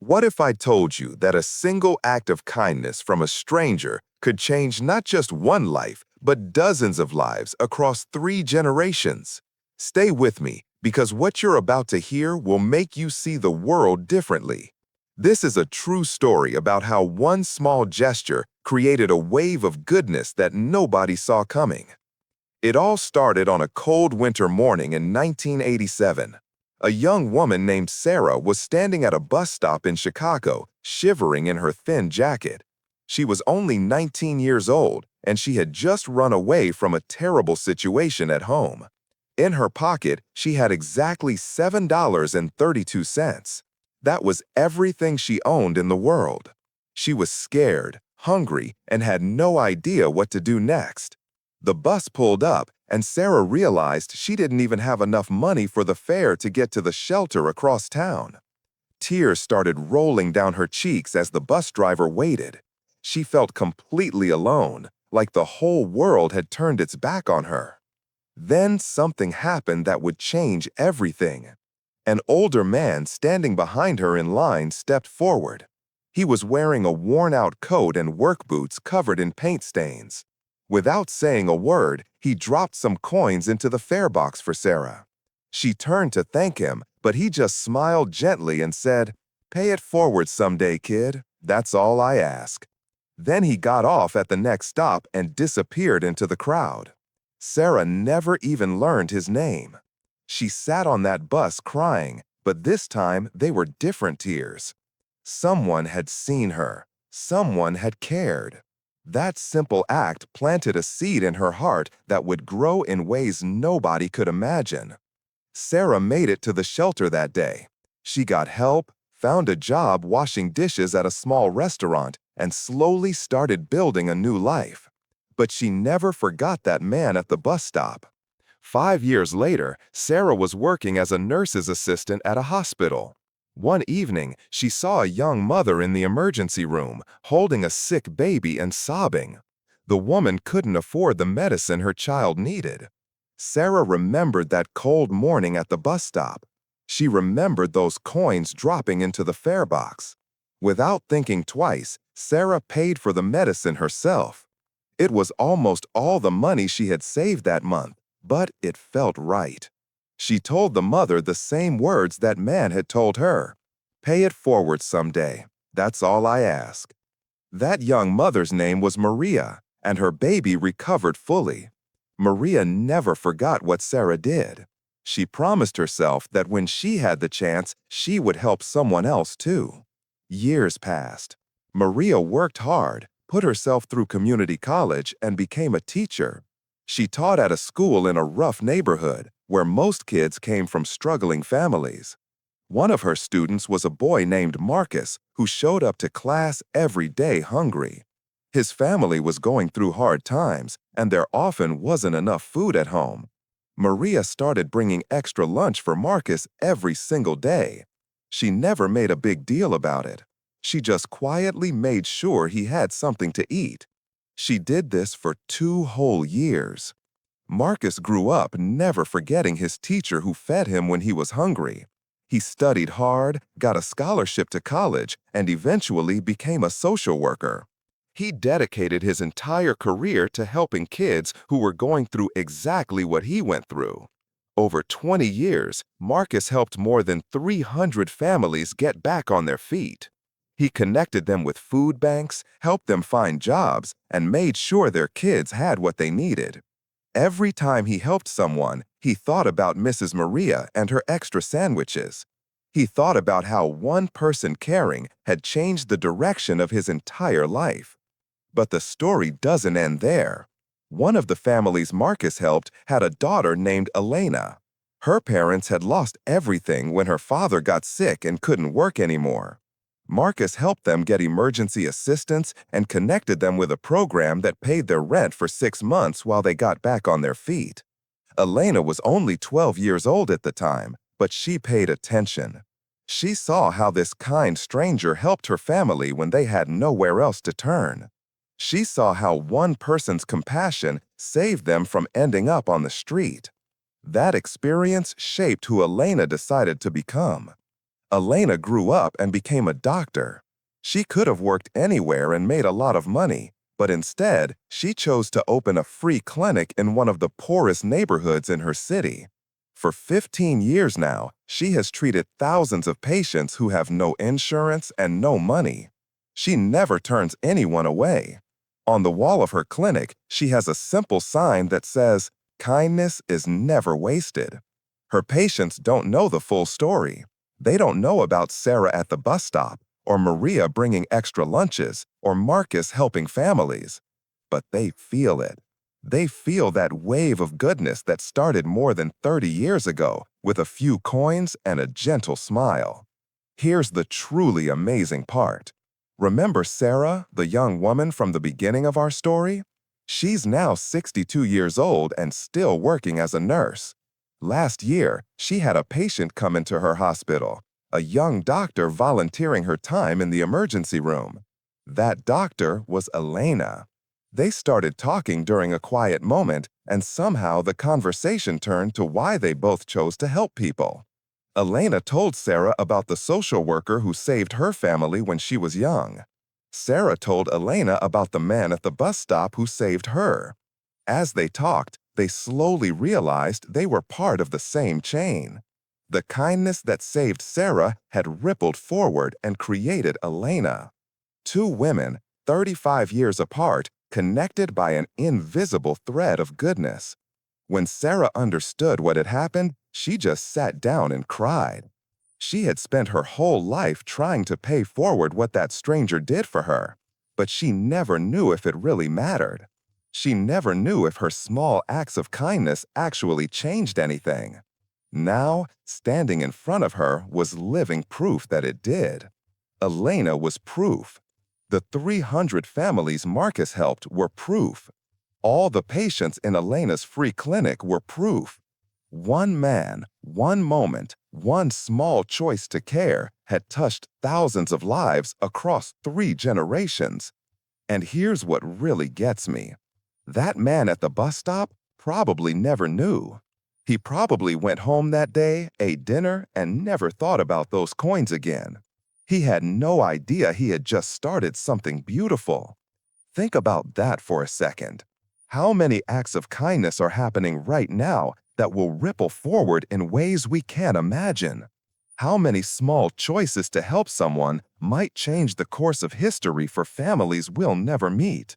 What if I told you that a single act of kindness from a stranger could change not just one life, but dozens of lives across 3 generations? Stay with me, because what you're about to hear will make you see the world differently. This is a true story about how one small gesture created a wave of goodness that nobody saw coming. It all started on a cold winter morning in 1987. A young woman named Sarah was standing at a bus stop in Chicago, shivering in her thin jacket. She was only 19 years old, and she had just run away from a terrible situation at home. In her pocket, she had exactly $7.32. That was everything she owned in the world. She was scared, hungry, and had no idea what to do next. The bus pulled up, and Sarah realized she didn't even have enough money for the fare to get to the shelter across town. Tears started rolling down her cheeks as the bus driver waited. She felt completely alone, like the whole world had turned its back on her. Then something happened that would change everything. An older man standing behind her in line stepped forward. He was wearing a worn-out coat and work boots covered in paint stains. Without saying a word, he dropped some coins into the fare box for Sarah. She turned to thank him, but he just smiled gently and said, "Pay it forward someday, kid. That's all I ask." Then he got off at the next stop and disappeared into the crowd. Sarah never even learned his name. She sat on that bus crying, but this time they were different tears. Someone had seen her. Someone had cared. That simple act planted a seed in her heart that would grow in ways nobody could imagine. Sarah made it to the shelter that day. She got help, found a job washing dishes at a small restaurant, and slowly started building a new life. But she never forgot that man at the bus stop. 5 years later, Sarah was working as a nurse's assistant at a hospital. One evening, she saw a young mother in the emergency room, holding a sick baby and sobbing. The woman couldn't afford the medicine her child needed. Sarah remembered that cold morning at the bus stop. She remembered those coins dropping into the fare box. Without thinking twice, Sarah paid for the medicine herself. It was almost all the money she had saved that month, but it felt right. She told the mother the same words that man had told her. "Pay it forward someday. That's all I ask." That young mother's name was Maria, and her baby recovered fully. Maria never forgot what Sarah did. She promised herself that when she had the chance, she would help someone else too. Years passed. Maria worked hard, put herself through community college, and became a teacher. She taught at a school in a rough neighborhood, where most kids came from struggling families. One of her students was a boy named Marcus, who showed up to class every day hungry. His family was going through hard times, and there often wasn't enough food at home. Maria started bringing extra lunch for Marcus every single day. She never made a big deal about it. She just quietly made sure he had something to eat. She did this for 2 whole years. Marcus grew up never forgetting his teacher who fed him when he was hungry. He studied hard, got a scholarship to college, and eventually became a social worker. He dedicated his entire career to helping kids who were going through exactly what he went through. Over 20 years, Marcus helped more than 300 families get back on their feet. He connected them with food banks, helped them find jobs, and made sure their kids had what they needed. Every time he helped someone, he thought about Mrs. Maria and her extra sandwiches. He thought about how one person caring had changed the direction of his entire life. But the story doesn't end there. One of the families Marcus helped had a daughter named Elena. Her parents had lost everything when her father got sick and couldn't work anymore. Marcus helped them get emergency assistance and connected them with a program that paid their rent for 6 months while they got back on their feet. Elena was only 12 years old at the time, but she paid attention. She saw how this kind stranger helped her family when they had nowhere else to turn. She saw how one person's compassion saved them from ending up on the street. That experience shaped who Elena decided to become. Elena grew up and became a doctor. She could have worked anywhere and made a lot of money, but instead, she chose to open a free clinic in one of the poorest neighborhoods in her city. For 15 years now, she has treated thousands of patients who have no insurance and no money. She never turns anyone away. On the wall of her clinic, she has a simple sign that says, "Kindness is never wasted." Her patients don't know the full story. They don't know about Sarah at the bus stop, or Maria bringing extra lunches, or Marcus helping families. But they feel it. They feel that wave of goodness that started more than 30 years ago with a few coins and a gentle smile. Here's the truly amazing part. Remember Sarah, the young woman from the beginning of our story? She's now 62 years old and still working as a nurse. Last year, she had a patient come into her hospital, a young doctor volunteering her time in the emergency room. That doctor was Elena. They started talking during a quiet moment, and somehow the conversation turned to why they both chose to help people. Elena told Sarah about the social worker who saved her family when she was young. Sarah told Elena about the man at the bus stop who saved her. As they talked, they slowly realized they were part of the same chain. The kindness that saved Sarah had rippled forward and created Elena. Two women, 35 years apart, connected by an invisible thread of goodness. When Sarah understood what had happened, she just sat down and cried. She had spent her whole life trying to pay forward what that stranger did for her, but she never knew if it really mattered. She never knew if her small acts of kindness actually changed anything. Now, standing in front of her was living proof that it did. Elena was proof. The 300 families Marcus helped were proof. All the patients in Elena's free clinic were proof. One man, one moment, one small choice to care had touched thousands of lives across 3 generations. And here's what really gets me. That man at the bus stop probably never knew. He probably went home that day, ate dinner, and never thought about those coins again. He had no idea he had just started something beautiful. Think about that for a second. How many acts of kindness are happening right now that will ripple forward in ways we can't imagine? How many small choices to help someone might change the course of history for families we'll never meet?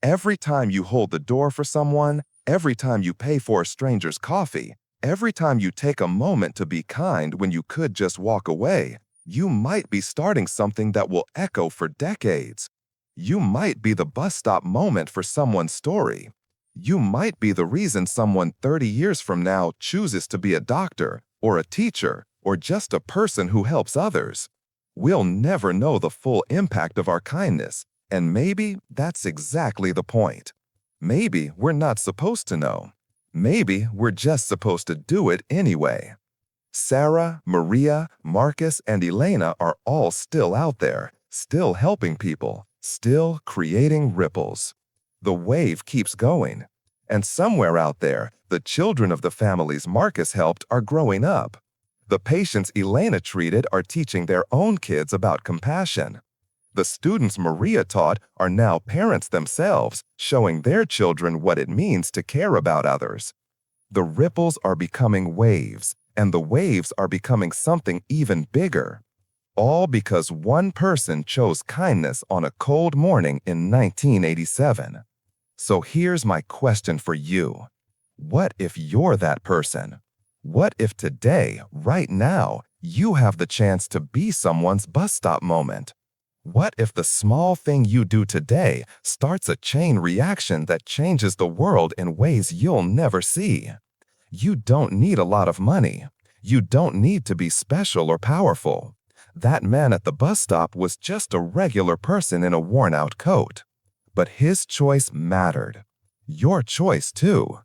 Every time you hold the door for someone, every time you pay for a stranger's coffee, every time you take a moment to be kind when you could just walk away, you might be starting something that will echo for decades. You might be the bus stop moment for someone's story. You might be the reason someone 30 years from now chooses to be a doctor, or a teacher, or just a person who helps others. We'll never know the full impact of our kindness, and maybe that's exactly the point. Maybe we're not supposed to know. Maybe we're just supposed to do it anyway. Sarah, Maria, Marcus, and Elena are all still out there, still helping people, still creating ripples. The wave keeps going. And somewhere out there, the children of the families Marcus helped are growing up. The patients Elena treated are teaching their own kids about compassion. The students Maria taught are now parents themselves, showing their children what it means to care about others. The ripples are becoming waves, and the waves are becoming something even bigger. All because one person chose kindness on a cold morning in 1987. So here's my question for you. What if you're that person? What if today, right now, you have the chance to be someone's bus stop moment? What if the small thing you do today starts a chain reaction that changes the world in ways you'll never see? You don't need a lot of money. You don't need to be special or powerful. That man at the bus stop was just a regular person in a worn-out coat. But his choice mattered. Your choice, too.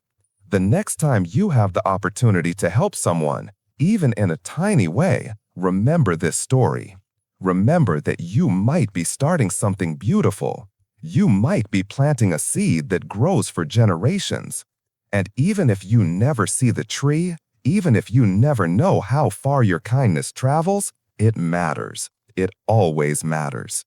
The next time you have the opportunity to help someone, even in a tiny way, remember this story. Remember that you might be starting something beautiful. You might be planting a seed that grows for generations. And even if you never see the tree, even if you never know how far your kindness travels, It matters. It always matters.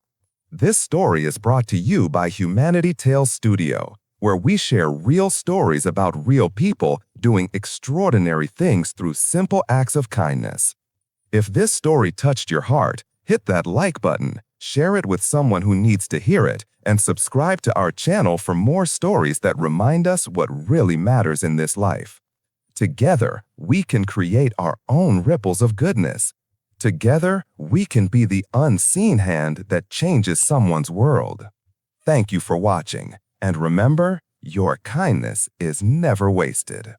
This story is brought to you by Humanity Tales Studio, where we share real stories about real people doing extraordinary things through simple acts of kindness. If this story touched your heart, hit that like button, share it with someone who needs to hear it, and subscribe to our channel for more stories that remind us what really matters in this life. Together, we can create our own ripples of goodness. Together, we can be the unseen hand that changes someone's world. Thank you for watching, and remember, your kindness is never wasted.